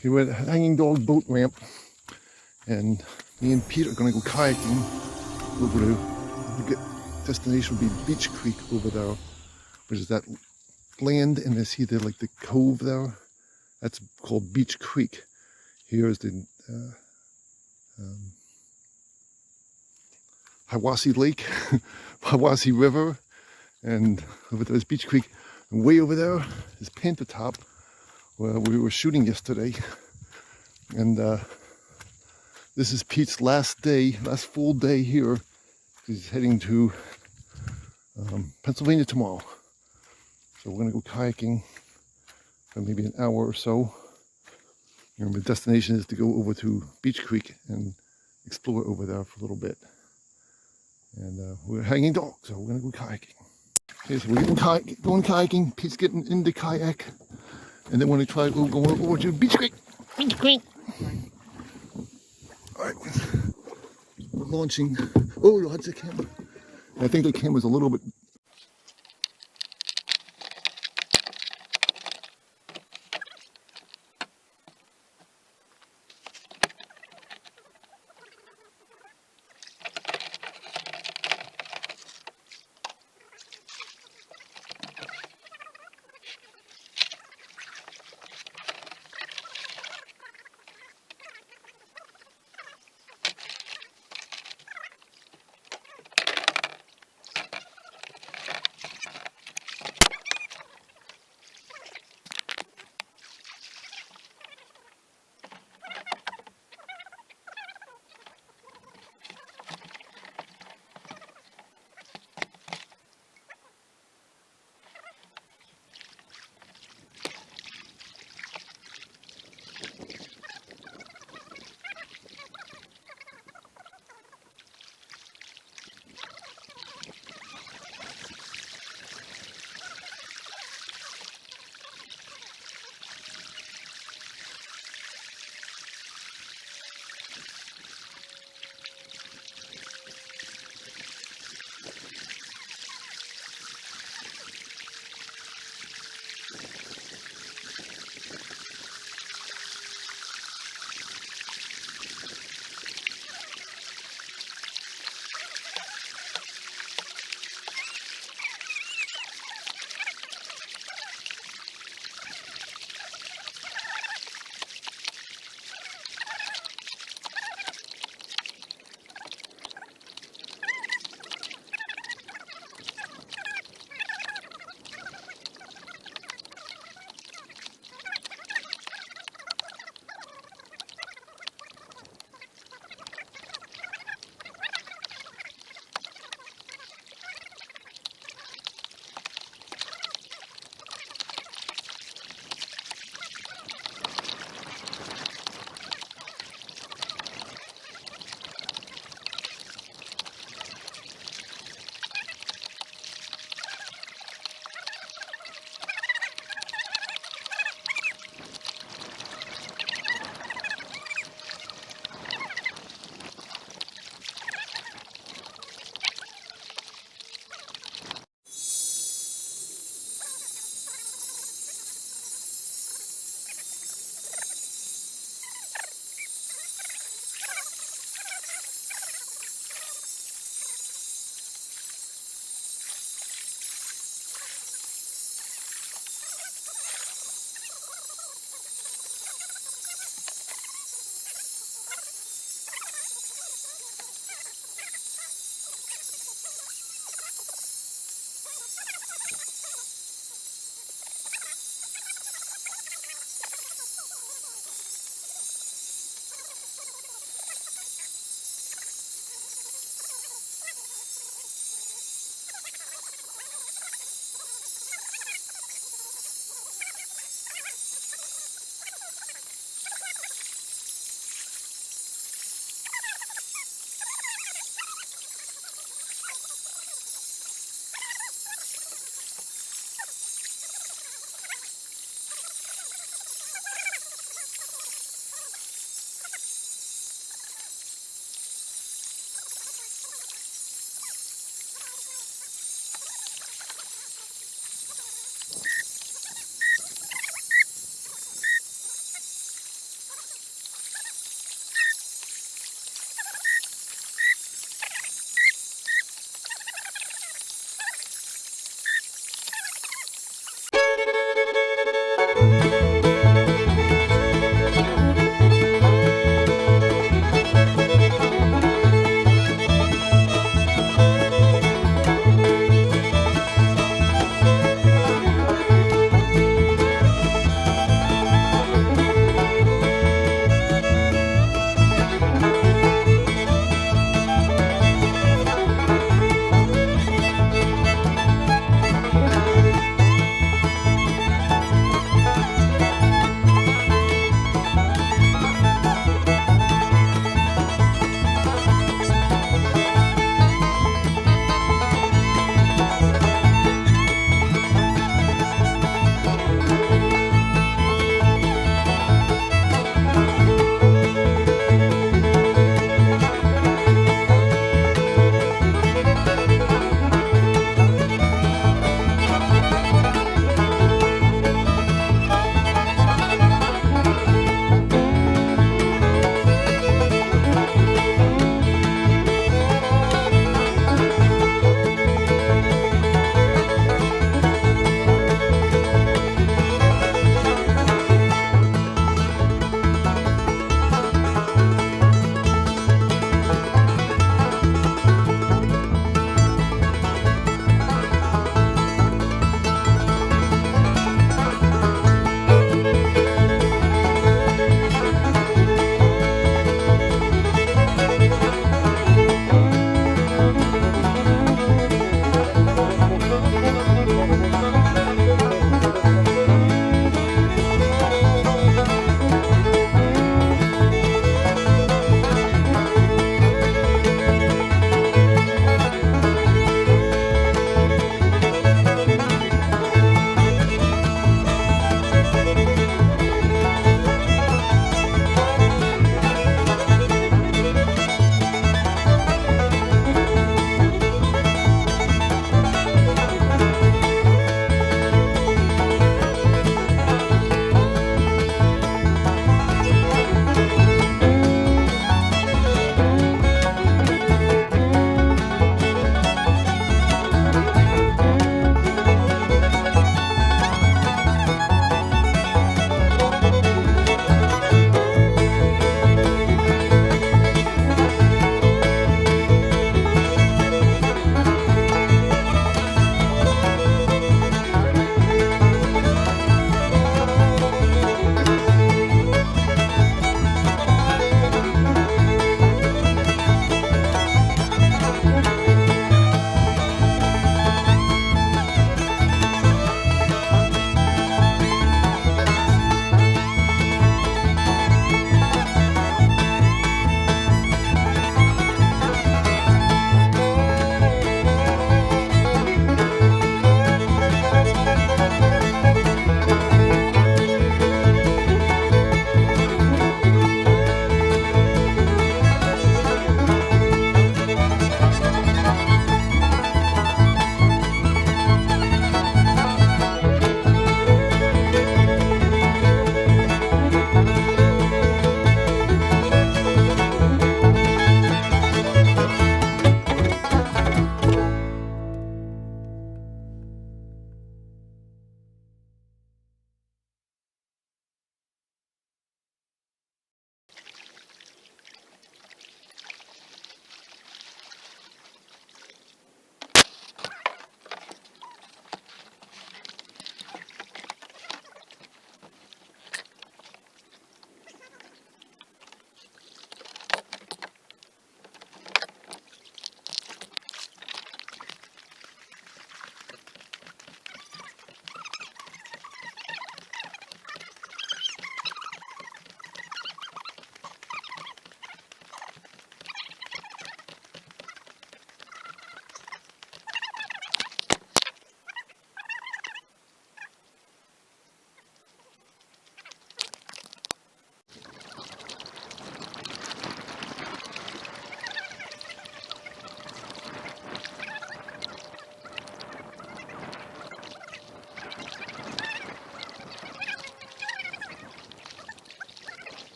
Okay, we're at the Hanging Dog boat ramp, and me and Pete are going to go kayaking over to the destination will be Beach Creek over there, which is that land, and I see like the cove there. That's called Beach Creek. Here is the Hiwassee Lake, Hiwassee River, and over there is Beach Creek. And way over there is Panther Top, where we were shooting yesterday. And this is Pete's last full day here. He's heading to Pennsylvania tomorrow. So we're gonna go kayaking for maybe an hour or so. And the destination is to go over to Beach Creek and explore over there for a little bit. And we're hanging dog, so we're gonna go kayaking. Okay, so we're going kayaking. Pete's getting in the kayak, and then we're gonna try going over to Beach Creek. Beach Creek. All right, we're launching. Oh, that's the camera. I think the camera's a little bit